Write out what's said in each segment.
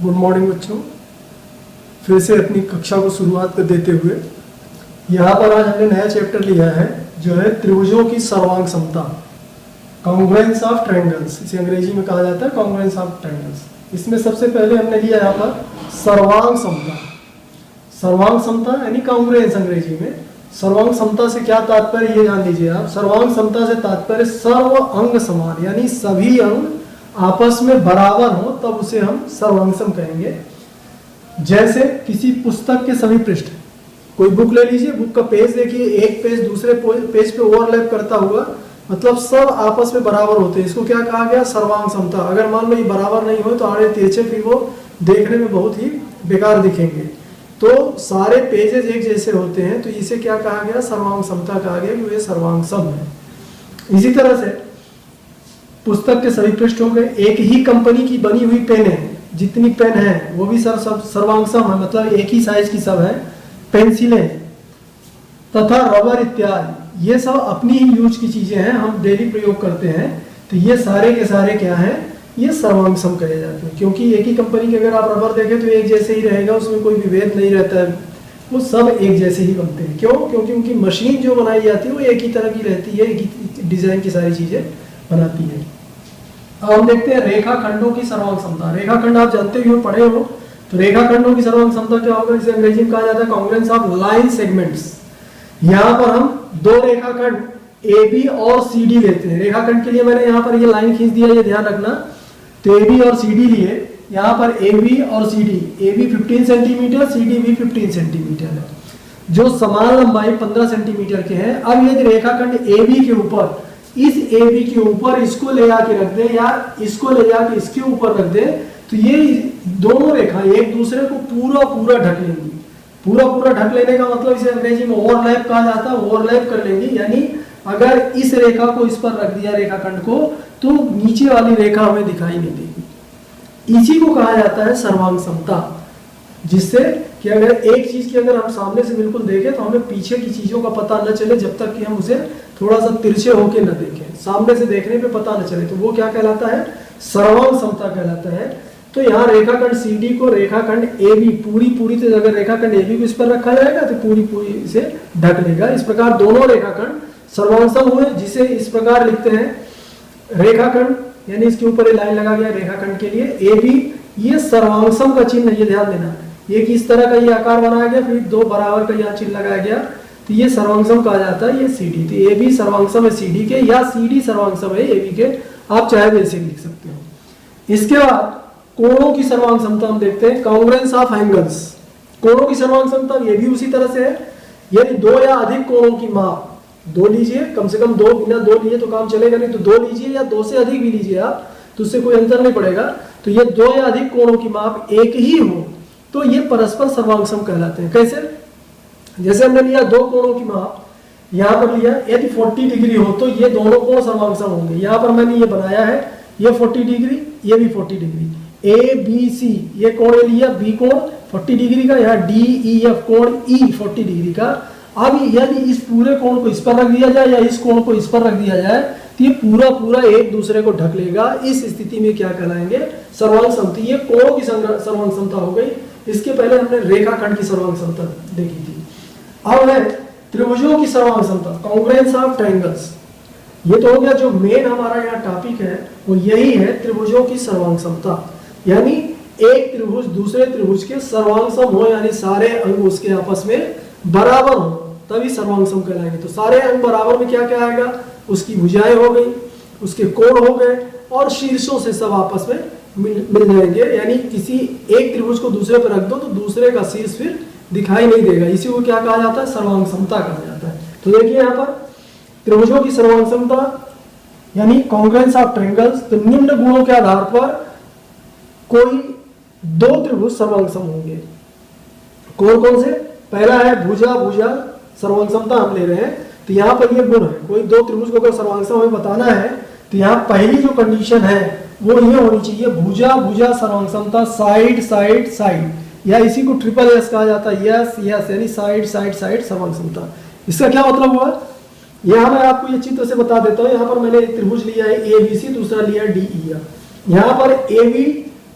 Good morning बच्चों। फिर से अपनी कक्षा को शुरुआत कर देते हुए यहाँ पर आज हमने नया चैप्टर लिया है जो है त्रिभुजों की सर्वांग समता, कॉन्ग्रुएंस ऑफ ट्रायंगल्स। इसे अंग्रेजी में कहा जाता है कॉन्ग्रुएंस ऑफ ट्रायंगल्स। इसमें सबसे पहले हमने लिया यहाँ पर सर्वांग समता। सर्वांग समता यानी कॉन्ग्रुएंस अंग्रेजी में। सर्वांग समता से क्या तात्पर्य ये जान लीजिए आप। सर्वांग समता से तात्पर्य सर्व अंग समान, यानी सभी अंग आपस में बराबर हो तब उसे हम सर्वांग सम कहेंगे। जैसे किसी पुस्तक के सभी पृष्ठ, कोई बुक ले लीजिए, बुक का पेज देखिए, एक पेज दूसरे पेज पे ओवरलैप करता हुआ, मतलब सब आपस में बराबर होते हैं। इसको क्या कहा गया? सर्वांग समता। अगर मान लो ये बराबर नहीं हो तो आड़े तिरछे फिर वो देखने में बहुत ही बेकार दिखेंगे। तो सारे पेजेस एक जैसे होते हैं तो इसे क्या कहा गया? सर्वांग समता कहा गया कि वे सर्वांग सम है। इसी तरह से पुस्तक के सभी पृष्ठ हो गए। एक ही कंपनी की बनी हुई पेन है, जितनी पेन है वो भी सर्वांग सम है, मतलब एक ही साइज की सब है। पेंसिलें तथा रबर इत्यादि ये सब अपनी ही यूज की चीजें हैं, हम डेली प्रयोग करते हैं। तो ये सारे के सारे क्या हैं? ये सर्वांग सम कहे जाते हैं। क्योंकि एक ही कंपनी के अगर आप रबर देखें तो एक जैसे ही रहेगा, उसमें कोई विभेद नहीं रहता है, वो सब एक जैसे ही बनते हैं। क्यों? क्योंकि उनकी मशीन जो बनाई जाती है वो एक ही तरह की रहती है, एक ही डिजाइन की सारी चीजें बनाती है। अब हम देखते हैं रेखाखंडों की सर्वांग समता। रेखाखंड आप जानते हो, पढ़े हो, तो रेखाखंडों की सर्वांग समता क्या होगा? इसे अंग्रेजी में कहा जाता है कॉन्ग्रुएंस ऑफ लाइन सेगमेंट्स। यहाँ पर हम दो रेखाखंड AB और CD लेते हैं। रेखाखंड के लिए मैंने यहाँ पर ये लाइन खींच दिया, ये ध्यान रखना। तो AB और CD लिए, यहाँ पर AB और CD, AB 15 सेंटीमीटर, CD भी 15 सेंटीमीटर है, जो समान लंबाई 15 सेंटीमीटर के हैं। अब यदि रेखाखंड AB के ऊपर, इस AB के ऊपर इसको ले जाके रख दे या इसको ले जाके इसके ऊपर रख दे, तो ये दोनों रेखा एक दूसरे को पूरा पूरा ढक लेंगी। पूरा पूरा ढक लेने का मतलब इसे अंग्रेजी में ओवरलैप कहा जाता है। ओवरलैप कर लेंगी, यानी अगर इस रेखा को इस पर रख दिया रेखाखंड को, तो नीचे वाली रेखा हमें दिखाई नहीं देगी। इसी को कहा जाता है सर्वांग समता। जिससे कि अगर एक चीज की अगर हम सामने से बिल्कुल देखें तो हमें पीछे की चीजों का पता न चले, जब तक कि हम उसे थोड़ा सा तिरछे होके न देखें। सामने से देखने पे पता न चले तो वो क्या कहलाता है? सर्वांग समता कहलाता है। तो यहाँ रेखाखंड CD को रेखाखंड AB पूरी तो अगर रेखाखंड AB को इस पर रखा जाएगा तो पूरी इसे ढक लेगा। इस प्रकार दोनों रेखाखंड सर्वांग सम हुए, जिसे इस प्रकार लिखते हैं रेखाखंड, यानी इसके ऊपर ये लाइन लगा गया रेखाखंड के लिए AB, ये सर्वांग सम का चिन्ह, ये ध्यान देना। एक इस तरह का ये आकार बनाया गया, फिर दो बराबर का यहाँ चिन्ह लगाया गया, तो ये सर्वांग सम कहा जाता है। ये CD, तो AB सर्वांग सम है CD के, या CD सर्वांग सम है AB के, आप चाहे वैसे लिख सकते हो। इसके बाद कोणों की सर्वांग समता हम देखते हैं, कॉन्ग्रुएंस ऑफ एंगल्स। कोणों की सर्वांग समता ये भी उसी तरह से है। यदि दो या अधिक कोणों की माप, दो लीजिए, कम से कम दो, बिना दो लिए तो काम चलेगा नहीं, तो दो लीजिए या दो से अधिक भी लीजिए आप, तो उससे कोई अंतर नहीं पड़ेगा। तो ये दो या अधिक कोणों की माप एक ही हो तो ये परस्पर सर्वांग सम कहलाते हैं। कैसे? जैसे हमने लिया दो कोणों की माप, यहाँ पर लिया, यदि 40 डिग्री हो तो ये दोनों कोण सर्वांग सम होंगे। यहाँ पर मैंने ये बनाया है, ये 40 डिग्री, ये भी 40 डिग्री, ABC ये कोण लिया, B कोण 40 डिग्री का, यहाँ DEF कोण E 40 डिग्री का। अब यदि इस पूरे कोण को इस पर रख दिया जाए या इस कोण को इस पर रख दिया जाए तो ये पूरा एक दूसरे को ढक लेगा। इस स्थिति में क्या कहलाएंगे? सर्वांग समता। ये कोणों की सर्वांग समता हो गई। इसके पहले हमने रेखाखंड की सर्वांग समता देखी थी। अब है त्रिभुजों की सर्वांग समता, कॉन्ग्रुएंस ऑफ ट्रायंगल्स। ये तो हो गया, जो मेन हमारा यहाँ टॉपिक है वो यही है, त्रिभुजों की सर्वांग समता। यानी एक त्रिभुज दूसरे त्रिभुज के सर्वांग सम हो, यानी सारे अंग उसके आपस में बराबर हो, तभी सर्वांग सम कहलाएंगे। तो सारे अंग बराबर में क्या क्या आएगा? उसकी भुजाएं हो गई, उसके कोण हो गए, और शीर्षों से सब आपस में मिल जाएंगे। यानी किसी एक त्रिभुज को दूसरे पर रख दो तो दूसरे का शीर्ष फिर दिखाई नहीं देगा। इसी को क्या कहा जाता है? सर्वांग समता कहा जाता है। तो देखिए यहाँ पर त्रिभुजों की सर्वांग समता यानी कॉन्ग्रुएंस ऑफ ट्रायंगल्स। तो निम्न गुणों के आधार पर कोई दो त्रिभुज सर्वांग सम होंगे। कौन कौन से? पहला है भुजा भुजा सर्वांग समता हम ले रहे हैं। तो यहाँ पर ये गुण है, कोई दो त्रिभुज को अगर सर्वांग सम हमें बताना है तो यहाँ पहली जो कंडीशन है वो ये होनी चाहिए, भुजा भुजा सर्वांग समता, साइड साइड साइड, या इसी को SSS कहा जाता है। यस यस, यानी साइड साइड साइड सर्वांग समता। इसका क्या मतलब हुआ? यहाँ मैं आपको ये चित्र से बता देता हूँ। यहाँ पर मैंने एक त्रिभुज लिया है ABC, दूसरा लिया DEF। यहाँ पर AB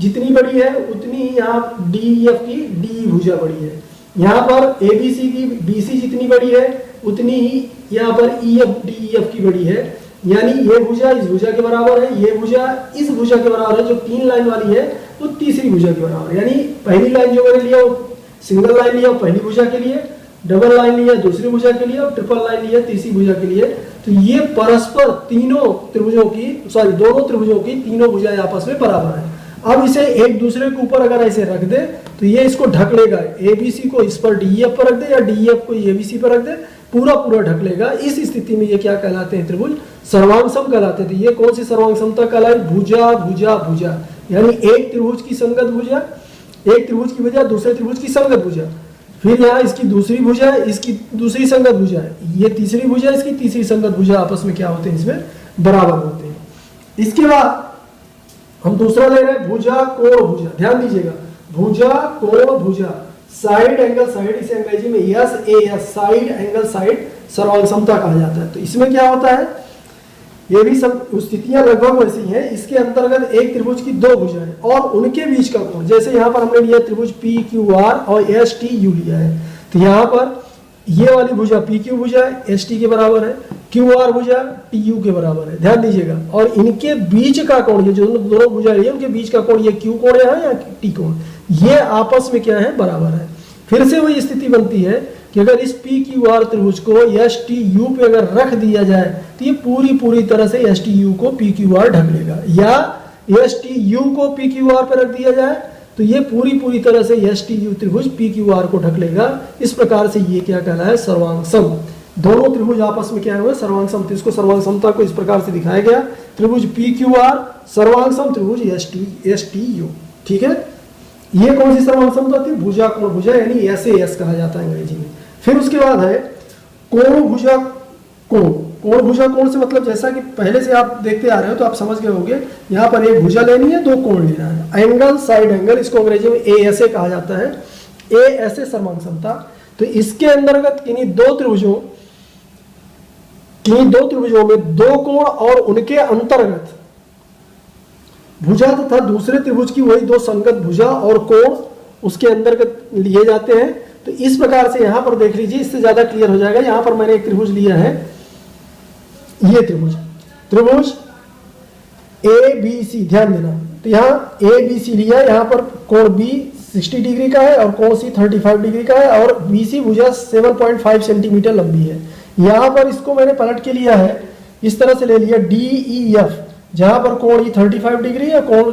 जितनी बड़ी है उतनी ही यहाँ DEF की DE भुजा बड़ी है। यहाँ पर ABC की BC जितनी बड़ी है उतनी ही यहाँ पर EF DEF की बड़ी है। यानी ये भुजा इस भुजा के बराबर है, ये भुजा इस भुजा के बराबर है। जो 3 लाइन वाली है वो तीसरी भुजा के बराबर है। यानी पहली लाइन जो मैंने लिया वो सिंगल लाइन लिया पहली भुजा के लिए, डबल लाइन लिया दूसरी भुजा के लिए और ट्रिपल लाइन लिया तीसरी भुजा के लिए। तो ये परस्पर तीनों त्रिभुजों की दोनों त्रिभुजों की तीनों भुजाएं आपस में बराबर है। अब इसे एक दूसरे के ऊपर अगर ऐसे रख दे तो ये इसको ढक लेगा। ABC को इस पर DEF पर रख दे या DEF को ABC पर रख दे, पूरा पूरा ढक लेगा। इस स्थिति में ये क्या कहलाते हैं? त्रिभुज सर्वांग सम कहलाते थे। ये कौन सी सर्वांग समता कहलाई? भुजा भुजा भुजा। यानी एक त्रिभुज की संगत भुजा, एक त्रिभुज की भुजा दूसरे त्रिभुज की संगत भुजा, फिर यहाँ इसकी दूसरी भुजा है, इसकी दूसरी संगत भुजा है, ये तीसरी भुजा, इसकी तीसरी संगत भुजा आपस में क्या होते हैं? इसमें बराबर होते हैं। इसके बाद हम दूसरा ले रहे हैं भुजा कोण भुजा। ध्यान दीजिएगा, भुजा कोण भुजा, साइड एंगल साइड, इसे अंग्रेजी में SAS साइड एंगल साइड सर्वांग समता कहा जाता है। तो इसमें क्या होता है? ये भी सब स्थितियां लगभग वैसी हैं। इसके अंतर्गत एक त्रिभुज की दो भुजाएं और उनके बीच का कोण, जैसे यहाँ पर हमने लिया त्रिभुज PQR और STU लिया है। तो यहाँ पर ये वाली भुजा PQ भुजा है, ST के बराबर है, QR भुजा TU के बराबर है। ध्यान दीजिएगा, और इनके बीच का कोण, ये जो दोनों भुजाएं हैं उनके बीच का कोण, ये Q कोण है या T कोण, ये आपस में क्या है? बराबर है। फिर से वही स्थिति बनती है कि अगर इस PQR त्रिभुज को STU पे अगर रख दिया जाए तो ये पूरी तरह से STU को PQR ढक लेगा, या STU को PQR पे रख दिया जाए तो ये पूरी तरह से STU त्रिभुज PQR को ढक लेगा। इस प्रकार से ये क्या कहलाया? सर्वांग सम। दोनों त्रिभुज आपस में क्या हुआ? सर्वांग सम। इसको सर्वांग समता को इस प्रकार से दिखाया गया, त्रिभुज PQR सर्वांग सम त्रिभुज STU। ठीक है, ये कौन सी सर्वांग समता थी? भुजा कोण भुजा, यानी SAS कहा जाता है अंग्रेजी में। फिर उसके बाद है कोण भुजा कोण। कोण भुजा कोण से मतलब जैसा कि पहले से आप देखते आ रहे हो तो आप समझ गए होंगे, यहाँ पर एक भुजा लेनी है, दो कोण लेना है। एंगल साइड एंगल, इसको अंग्रेजी में ASA कहा जाता है, ASA सर्वांग समता। तो इसके अंतर्गत किन्हीं दो त्रिभुजों में दो कोण और उनके अंतर्गत भुजा तथा दूसरे त्रिभुज की वही दो संगत भुजा और कोण उसके अंतर्गत लिए जाते हैं। तो इस प्रकार से यहां पर देख लीजिए, इससे ज्यादा क्लियर हो जाएगा। यहां पर मैंने एक त्रिभुज लिया है, ये त्रिभुज ABC, ध्यान देना। तो यहाँ ABC लिया, यहाँ पर कोण B 60 डिग्री का है और कोण C 35 डिग्री का है और BC भुजा 7.5 सेंटीमीटर लंबी है। यहाँ पर इसको मैंने पलट के लिया है, इस तरह से ले लिया DEF, जहां पर कोण E 35 डिग्री है, कोण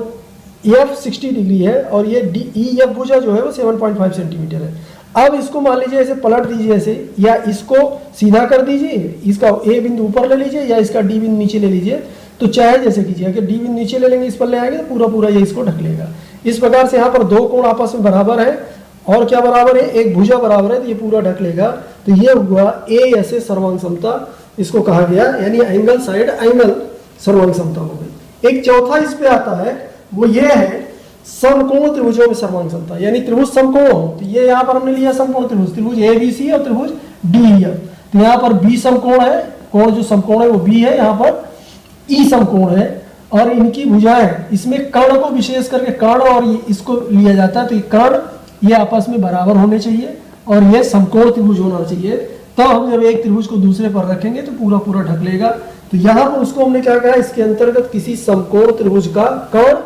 F 60 डिग्री है और ये DEF भुजा जो है वो 7.5 सेंटीमीटर है। अब इसको मान लीजिए ऐसे पलट दीजिए ऐसे, या इसको सीधा कर दीजिए, इसका A बिंदु ऊपर ले लीजिए या इसका D बिंदु नीचे ले लीजिए। तो चाहे जैसे कीजिए, अगर D बिंदु नीचे ले लेंगे, इस पर ले आएंगे तो पूरा ये इसको ढक लेगा। इस प्रकार से यहाँ पर दो कोण आपस में बराबर है और क्या बराबर है? एक भुजा बराबर है, तो ये पूरा ढक लेगा। तो ये हुआ ASA सर्वांग समता, इसको कहा गया, यानी एंगल साइड एंगल सर्वांग समता हो गई। एक चौथा इस पे आता है, वो ये है समकोण त्रिभुजों में सर्वांग समता, यानी त्रिभुज समकोण हो। तो ये यहाँ पर हमने लिया समकोण त्रिभुज ABC और त्रिभुज DEF। तो यहाँ पर B समकोण है, कोण जो समकोण है वो B है, यहाँ पर E समकोण है और इनकी भुजाएं, इसमें कर्ण को विशेष करके कर्ण और इसको लिया जाता है। तो ये कर्ण ये आपस में बराबर होने चाहिए और ये समकोण त्रिभुज होना चाहिए। तो हम जब एक त्रिभुज को दूसरे पर रखेंगे तो पूरा ढक लेगा। तो यहाँ पर उसको हमने क्या कहा? इसके अंतर्गत किसी समकोण त्रिभुज का कर्ण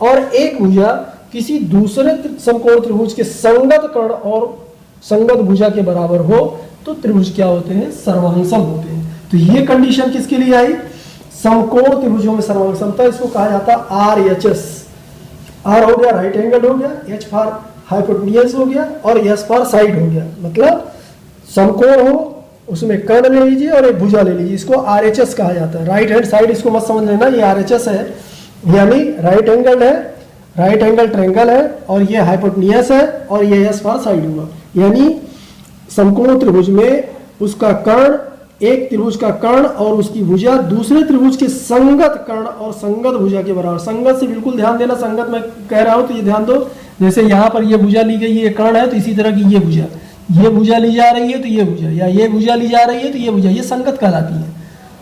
और एक भुजा किसी दूसरे समकोण त्रिभुज के संगत कर्ण और संगत भुजा के बराबर हो तो त्रिभुज क्या होते हैं? सर्वांग सम होते हैं। तो ये कंडीशन किसके लिए आई? समकोण त्रिभुजों में सर्वांग समता। इसको कहा जाता है RHS। R हो गया राइट एंगल हो गया, H फॉर हाइपोटेन्यूज हो गया और S फॉर साइड हो गया। मतलब समकोण हो, उसमें कर्ण ले लीजिए और एक भुजा ले लीजिए, इसको RHS कहा जाता है। राइट हैंड साइड इसको मत समझ लेना, ये RHS है, यानी राइट एंगल है, राइट एंगल ट्रायंगल है और ये हाइपोटेन्यूज है और ये S फॉर साइड हुआ। यानी समकोण त्रिभुज में उसका कर्ण, एक त्रिभुज का कर्ण और उसकी भुजा दूसरे त्रिभुज के संगत कर्ण और संगत भुजा के बराबर। संगत से बिल्कुल ध्यान देना, संगत मैं कह रहा हूं तो ये ध्यान दो, जैसे यहाँ पर ये भुजा ली गई, ये कर्ण है, तो इसी तरह की ये भुजा ली जा रही है तो ये भुजा, या ये भुजा ली जा रही है तो ये भुजा, ये संगत कहलाती है।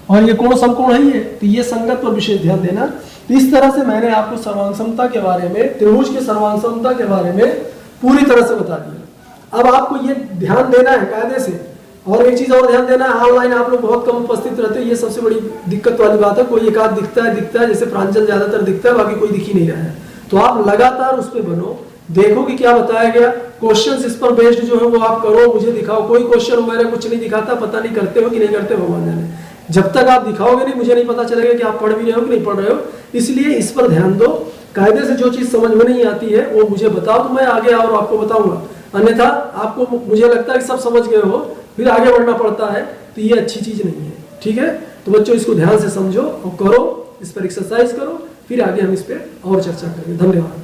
और ये कोण समकोण है ये, तो ये संगत पर विशेष ध्यान देना। इस तरह से मैंने आपको सर्वांग समता के बारे में, त्रिभुज के सर्वांग समता के बारे में पूरी तरह से बता दिया। अब आपको ये ध्यान देना है कायदे से, और एक चीज और ध्यान देना है, ऑनलाइन आप लोग बहुत कम उपस्थित रहते हैं, ये सबसे बड़ी दिक्कत वाली बात है। कोई एक आध दिखता है, जैसे प्रांजल ज्यादातर दिखता है, बाकी कोई दिख ही नहीं रहा है। तो आप लगातार उस पर बनो, देखो कि क्या बताया गया, क्वेश्चंस इस पर बेस्ड जो है वो आप करो, मुझे दिखाओ। कोई क्वेश्चन वगैरह कुछ नहीं दिखाता, पता नहीं करते हो कि नहीं करते, भगवान जाने। जब तक आप दिखाओगे नहीं, मुझे नहीं पता चलेगा कि आप पढ़ भी रहे हो कि नहीं पढ़ रहे हो। इसलिए इस पर ध्यान दो, कायदे से जो चीज समझ में नहीं आती है वो मुझे बताओ, तो मैं आगे और आपको बताऊंगा। अन्यथा आपको, मुझे लगता है कि सब समझ गए हो, फिर आगे बढ़ना पड़ता है, तो ये अच्छी चीज नहीं है। ठीक है, तो बच्चों इसको ध्यान से समझो और करो, इस पर एक्सरसाइज करो, फिर आगे हम इस पर और चर्चा करेंगे। धन्यवाद।